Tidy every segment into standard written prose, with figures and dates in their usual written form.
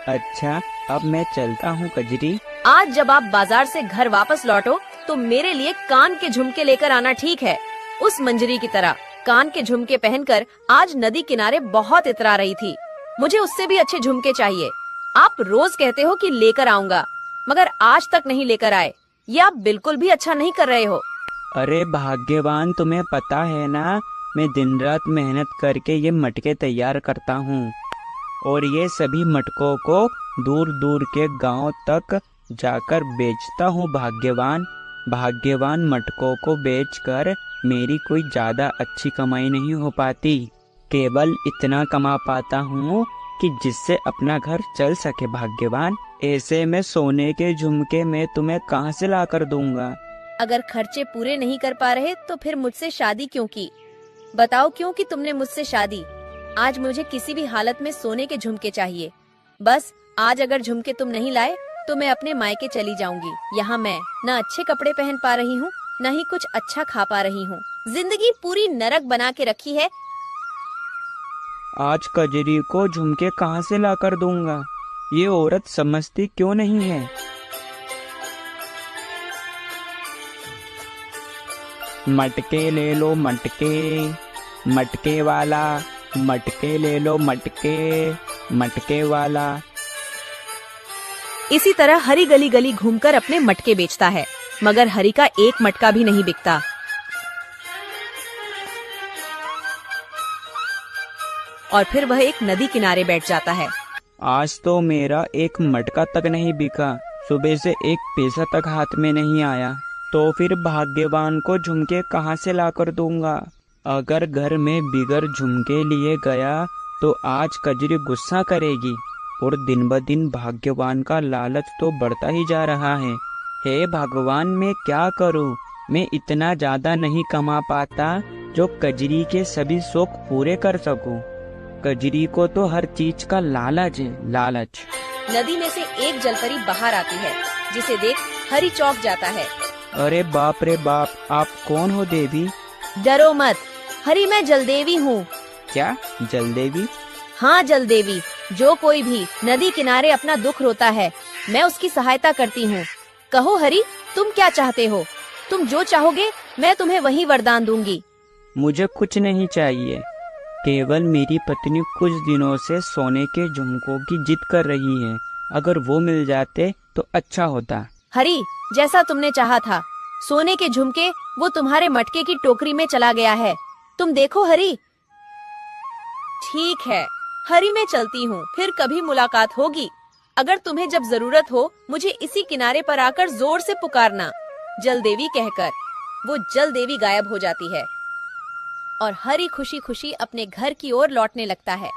अच्छा, अब मैं चलता हूँ कजरी। आज जब आप बाजार से घर वापस लौटो तो मेरे लिए कान के झुमके लेकर आना, ठीक है? उस मंजरी की तरह कान के झुमके पहनकर आज नदी किनारे बहुत इतरा रही थी। मुझे उससे भी अच्छे झुमके चाहिए। आप रोज कहते हो कि लेकर आऊंगा, मगर आज तक नहीं लेकर आए। ये आप बिल्कुल भी अच्छा नहीं कर रहे हो। अरे भाग्यवान, तुम्हें पता है ना, मैं दिन रात मेहनत करके ये मटके तैयार करता हूँ और ये सभी मटकों को दूर दूर के गांव तक जाकर बेचता हूँ। भाग्यवान मटकों को बेचकर मेरी कोई ज्यादा अच्छी कमाई नहीं हो पाती। केवल इतना कमा पाता हूँ कि जिससे अपना घर चल सके। भाग्यवान, ऐसे में सोने के झुमके मैं तुम्हें कहाँ से ला कर दूंगा? अगर खर्चे पूरे नहीं कर पा रहे तो फिर मुझसे शादी क्यों की? बताओ क्यों की तुमने मुझसे शादी? आज मुझे किसी भी हालत में सोने के झुमके चाहिए। बस आज अगर झुमके तुम नहीं लाए तो मैं अपने मायके चली जाऊंगी। यहाँ मैं न अच्छे कपड़े पहन पा रही हूँ, न ही कुछ अच्छा खा पा रही हूँ। जिंदगी पूरी नरक बना के रखी है। आज कजरी को झुमके कहाँ से ला कर दूंगा? ये औरत समझती क्यों नहीं है? मटके ले लो मटके, मटके वाला, मटके ले लो मटके वाला। इसी तरह हरी गली गली घूमकर अपने मटके बेचता है, मगर हरी का एक मटका भी नहीं बिकता। और फिर वह एक नदी किनारे बैठ जाता है। आज तो मेरा एक मटका तक नहीं बिका, सुबह से एक पैसा तक हाथ में नहीं आया, तो फिर भाग्यवान को झुमके कहाँ से लाकर दूंगा? अगर घर में बिगर झुमके लिए गया तो आज कजरी गुस्सा करेगी और दिन ब दिन भाग्यवान का लालच तो बढ़ता ही जा रहा है। हे भगवान, मैं क्या करूं? मैं इतना ज्यादा नहीं कमा पाता जो कजरी के सभी शौक पूरे कर सकूं। कजरी को तो हर चीज का लालच है, लालच। नदी में से एक जलपरी बाहर आती है, जिसे देख हरी चौंक जाता है। अरे बाप रे बाप, आप कौन हो देवी? डरो मत हरी, मैं जलदेवी हूँ। क्या जलदेवी? हाँ जलदेवी, जो कोई भी नदी किनारे अपना दुख रोता है मैं उसकी सहायता करती हूँ। कहो हरी, तुम क्या चाहते हो? तुम जो चाहोगे मैं तुम्हें वही वरदान दूंगी। मुझे कुछ नहीं चाहिए, केवल मेरी पत्नी कुछ दिनों से सोने के झुमकों की जिद कर रही है। अगर वो मिल जाते तो अच्छा होता। हरी, जैसा तुमने चाहा था, सोने के झुमके वो तुम्हारे मटके की टोकरी में चला गया है। तुम देखो हरी। ठीक है हरी, मैं चलती हूँ, फिर कभी मुलाकात होगी। अगर तुम्हें जब जरूरत हो मुझे इसी किनारे पर आकर जोर से पुकारना। जलदेवी कहकर वो जलदेवी गायब हो जाती है और हरी खुशी खुशी अपने घर की ओर लौटने लगता है।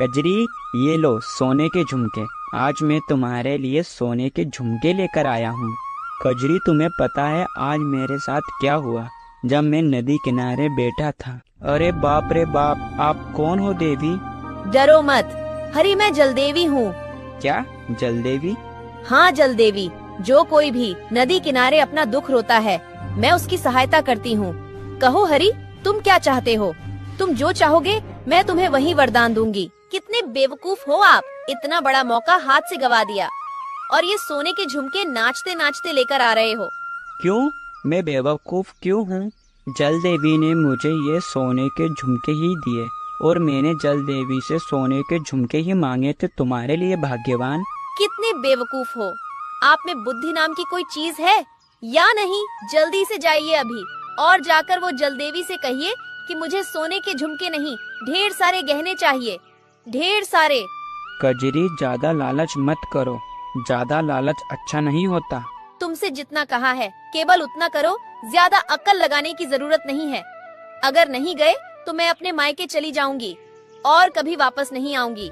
कजरी, ये लो सोने के झुमके। आज मैं तुम्हारे लिए सोने के झुमके लेकर आया हूँ। कजरी, तुम्हें पता है आज मेरे साथ क्या हुआ जब मैं नदी किनारे बैठा था? अरे बाप रे बाप, आप कौन हो देवी? डरो मत हरी, मैं जलदेवी हूँ। क्या जलदेवी? हाँ जलदेवी, जो कोई भी नदी किनारे अपना दुख रोता है मैं उसकी सहायता करती हूँ। कहो हरी, तुम क्या चाहते हो? तुम जो चाहोगे मैं तुम्हें वही वरदान दूंगी। कितने बेवकूफ हो आप, इतना बड़ा मौका हाथ से गवा दिया और ये सोने के झुमके नाचते नाचते लेकर आ रहे हो। क्यों? मैं बेवकूफ क्यों हूँ? जलदेवी ने मुझे ये सोने के झुमके ही दिए और मैंने जलदेवी से सोने के झुमके ही मांगे थे तुम्हारे लिए। भाग्यवान, कितने बेवकूफ हो। आप में बुद्धि नाम की कोई चीज है या नहीं? जल्दी से जाइए अभी और जाकर वो जलदेवी से कहिए कि मुझे सोने के झुमके नहीं, ढेर सारे गहने चाहिए, ढेर सारे। कजरी, ज्यादा लालच मत करो, ज्यादा लालच अच्छा नहीं होता। तुमसे जितना कहा है केवल उतना करो, ज्यादा अक्ल लगाने की जरूरत नहीं है। अगर नहीं गए तो मैं अपने मायके चली जाऊंगी और कभी वापस नहीं आऊंगी।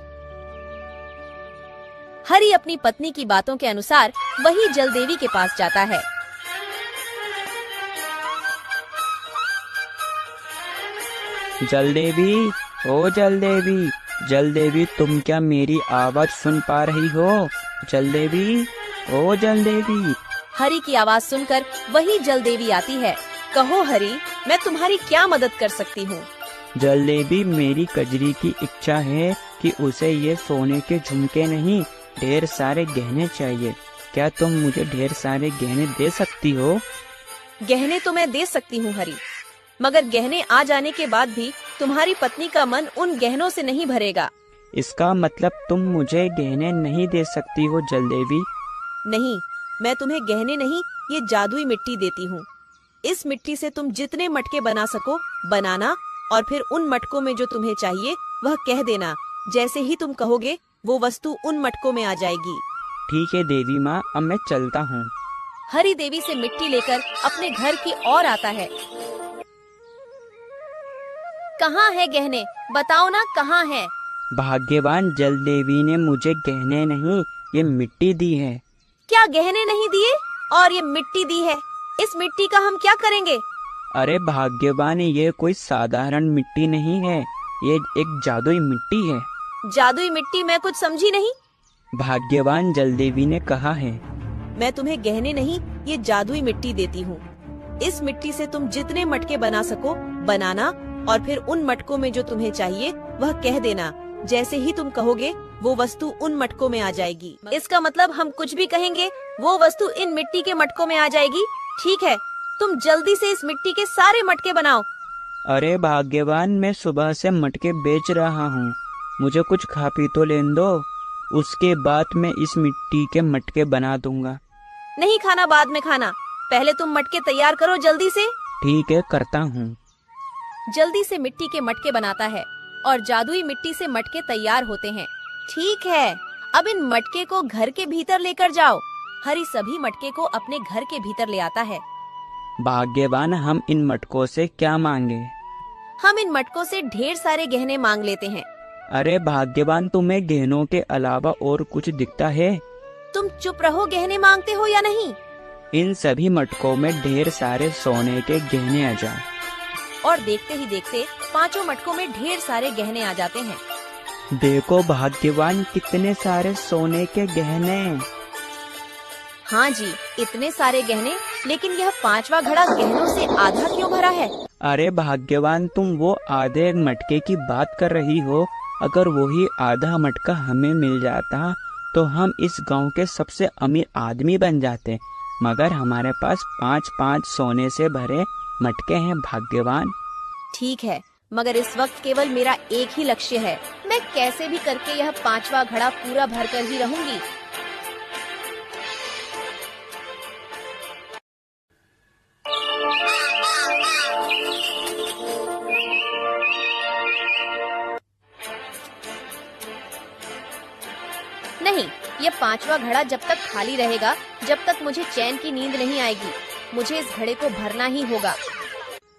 हरी अपनी पत्नी की बातों के अनुसार वही जलदेवी के पास जाता है। जलदेवी, ओ जलदेवी, जलदेवी, तुम क्या मेरी आवाज सुन पा रही हो? जलदेवी, ओ जलदेवी। हरी की आवाज सुनकर वही जलदेवी आती है। कहो हरी, मैं तुम्हारी क्या मदद कर सकती हूँ? जलदेवी, मेरी कजरी की इच्छा है कि कि उसे ये सोने के झुमके नहीं, ढेर सारे गहने चाहिए। क्या तुम मुझे ढेर सारे गहने दे सकती हो? गहने तो मैं दे सकती हूँ हरी, मगर गहने आ जाने के बाद भी तुम्हारी पत्नी का मन उन गहनों से नहीं भरेगा। इसका मतलब तुम मुझे गहने नहीं दे सकती हो जलदेवी? नहीं, मैं तुम्हें गहने नहीं, ये जादुई मिट्टी देती हूँ। इस मिट्टी से तुम जितने मटके बना सको बनाना, और फिर उन मटकों में जो तुम्हें चाहिए वह कह देना। जैसे ही तुम कहोगे वो वस्तु उन मटकों में आ जाएगी। ठीक है देवी माँ, अब मैं चलता हूँ। हरी देवी से मिट्टी लेकर अपने घर की ओर आता है। कहाँ है गहने? बताओ ना, कहाँ है? भाग्यवान जल देवी ने मुझे गहने नहीं, ये मिट्टी दी है। क्या गहने नहीं दिए और ये मिट्टी दी है? इस मिट्टी का हम क्या करेंगे? अरे भाग्यवान, ये कोई साधारण मिट्टी नहीं है, ये एक जादुई मिट्टी है। जादुई मिट्टी? मैं कुछ समझी नहीं। भाग्यवान जल देवी ने कहा है। मैं तुम्हें गहने नहीं, ये जादुई मिट्टी देती हूँ। इस मिट्टी से तुम जितने मटके बना सको बनाना, और फिर उन मटकों में जो तुम्हें चाहिए वह कह देना। जैसे ही तुम कहोगे वो वस्तु उन मटकों में आ जाएगी। इसका मतलब हम कुछ भी कहेंगे वो वस्तु इन मिट्टी के मटकों में आ जाएगी। ठीक है, तुम जल्दी से इस मिट्टी के सारे मटके बनाओ। अरे भाग्यवान, मैं सुबह से मटके बेच रहा हूँ, मुझे कुछ खा पी तो लेने दो, उसके बाद मैं इस मिट्टी के मटके बना दूंगा। नहीं खाना, बाद में खाना, पहले तुम मटके तैयार करो जल्दी से। ठीक है, करता हूँ। जल्दी से मिट्टी के मटके बनाता है और जादुई मिट्टी से मटके तैयार होते हैं। ठीक है, अब इन मटके को घर के भीतर लेकर जाओ। हरी सभी मटके को अपने घर के भीतर ले आता है। भाग्यवान, हम इन मटकों से क्या मांगे? हम इन मटकों से ढेर सारे गहने मांग लेते हैं। अरे भाग्यवान, तुम्हें गहनों के अलावा और कुछ दिखता है? तुम चुप रहो, गहने मांगते हो या नहीं? इन सभी मटकों में ढेर सारे सोने के गहने आ जाए। और देखते ही देखते पांचों मटकों में ढेर सारे गहने आ जाते हैं। देखो भाग्यवान, कितने सारे सोने के गहने। हाँ जी, इतने सारे गहने, लेकिन यह पांचवा घड़ा गहनों से आधा क्यों भरा है? अरे भाग्यवान, तुम वो आधे मटके की बात कर रही हो। अगर वही आधा मटका हमें मिल जाता तो हम इस गांव के सबसे अमीर आदमी बन जाते, मगर हमारे पास 5-5 सोने से भरे मटके हैं भाग्यवान। ठीक है, मगर इस वक्त केवल मेरा एक ही लक्ष्य है। मैं कैसे भी करके यह पांचवा घड़ा पूरा भरकर ही रहूंगी। नहीं, ये पांचवा घड़ा जब तक खाली रहेगा, जब तक मुझे चैन की नींद नहीं आएगी। मुझे इस घड़े को भरना ही होगा।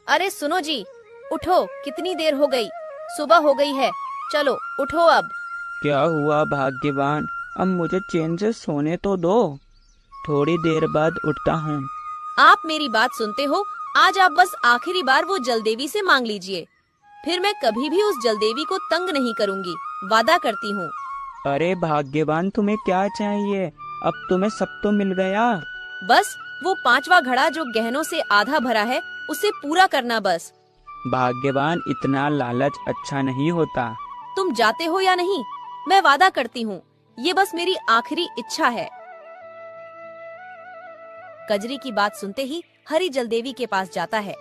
अरे सुनो जी, उठो, कितनी देर हो गई, सुबह हो गई है, चलो उठो अब। क्या हुआ भाग्यवान, अब मुझे चैन से सोने तो दो, थोड़ी देर बाद उठता हूँ। आप मेरी बात सुनते हो? आज आप बस आखिरी बार वो जलदेवी से मांग लीजिए, फिर मैं कभी भी उस जलदेवी को तंग नहीं करूँगी, वादा करती हूँ। अरे भाग्यवान, तुम्हें क्या चाहिए? अब तुम्हें सब तो मिल गया। बस वो पांचवा घड़ा जो गहनों से आधा भरा है उसे पूरा करना बस। भाग्यवान, इतना लालच अच्छा नहीं होता। तुम जाते हो या नहीं? मैं वादा करती हूँ, ये बस मेरी आखिरी इच्छा है। कजरी की बात सुनते ही हरी जलदेवी के पास जाता है।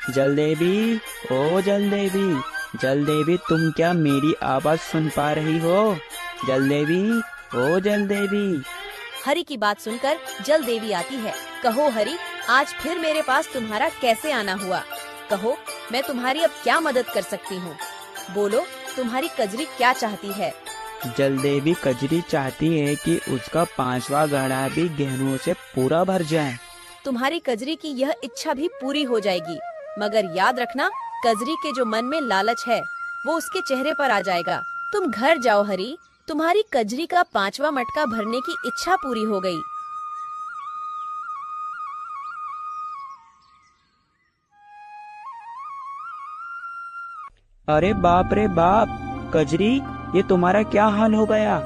जलदेवी, ओ जलदेवी, जलदेवी, तुम क्या मेरी आवाज सुन पा रही हो? जलदेवी, ओ जलदेवी। हरी की बात सुनकर जलदेवी आती है। कहो हरी, आज फिर मेरे पास तुम्हारा कैसे आना हुआ? कहो, मैं तुम्हारी अब क्या मदद कर सकती हूँ? बोलो, तुम्हारी कजरी क्या चाहती है? जलदेवी, कजरी चाहती है कि उसका पांचवा घड़ा भी गहनों से पूरा भर जाए। तुम्हारी कजरी की यह इच्छा भी पूरी हो जाएगी, मगर याद रखना, कजरी के जो मन में लालच है वो उसके चेहरे पर आ जाएगा। तुम घर जाओ हरी, तुम्हारी कजरी का पांचवा मटका भरने की इच्छा पूरी हो गई। अरे बाप रे बाप, कजरी, ये तुम्हारा क्या हाल हो गया?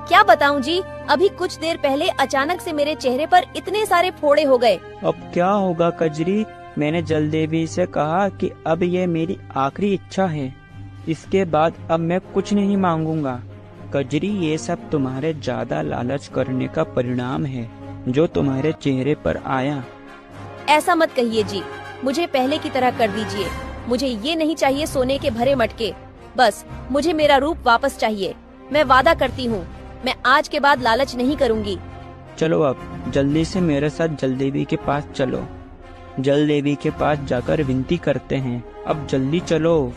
क्या बताऊं जी, अभी कुछ देर पहले अचानक से मेरे चेहरे पर इतने सारे फोड़े हो गए। अब क्या होगा कजरी? मैंने जल देवी से कहा कि अब ये मेरी आखिरी इच्छा है, इसके बाद अब मैं कुछ नहीं मांगूंगा। कजरी, ये सब तुम्हारे ज्यादा लालच करने का परिणाम है जो तुम्हारे चेहरे पर आया। ऐसा मत कहिए जी, मुझे पहले की तरह कर दीजिए। मुझे ये नहीं चाहिए सोने के भरे मटके, बस मुझे मेरा रूप वापस चाहिए। मैं वादा करती हूँ, मैं आज के बाद लालच नहीं करूँगी। चलो अब जल्दी से मेरे साथ जल देवी के पास चलो। जल देवी के पास जाकर विनती करते हैं, अब जल्दी चलो।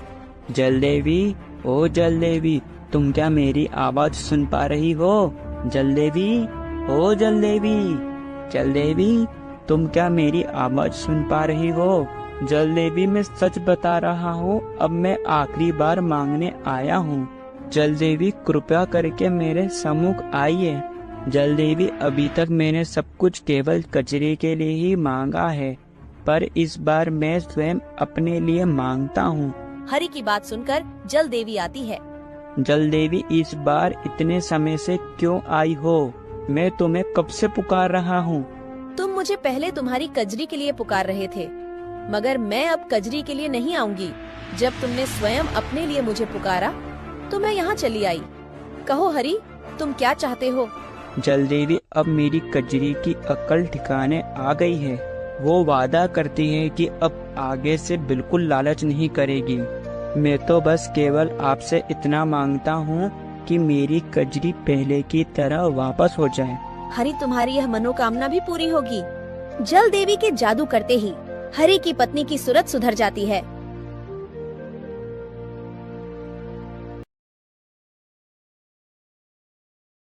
जल देवी, ओ जल देवी, तुम क्या मेरी आवाज सुन पा रही हो? जल देवी, ओ जल देवी, जल देवी, तुम क्या मेरी आवाज सुन पा रही हो? जल देवी, मैं सच बता रहा हूँ, अब मैं आखिरी बार मांगने आया हूँ। जल देवी, कृपया करके मेरे सम्मुख आइए। जल देवी, अभी तक मैंने सब कुछ केवल कचरे के लिए ही मांगा है, पर इस बार मैं स्वयं अपने लिए मांगता हूँ। हरि की बात सुनकर जल देवी आती है। जल देवी, इस बार इतने समय से क्यों आई हो? मैं तुम्हें कब से पुकार रहा हूँ। तुम मुझे पहले तुम्हारी कजरी के लिए पुकार रहे थे, मगर मैं अब कजरी के लिए नहीं आऊंगी। जब तुमने स्वयं अपने लिए मुझे पुकारा तो मैं यहाँ चली आई। कहो हरि, तुम क्या चाहते हो? जल देवी, अब मेरी कजरी की अक्ल ठिकाने आ गई है। वो वादा करती है कि अब आगे से बिल्कुल लालच नहीं करेगी। मैं तो बस केवल आपसे इतना मांगता हूँ कि मेरी कजरी पहले की तरह वापस हो जाए। हरि, तुम्हारी यह मनोकामना भी पूरी होगी। जल देवी के जादू करते ही हरि की पत्नी की सूरत सुधर जाती है।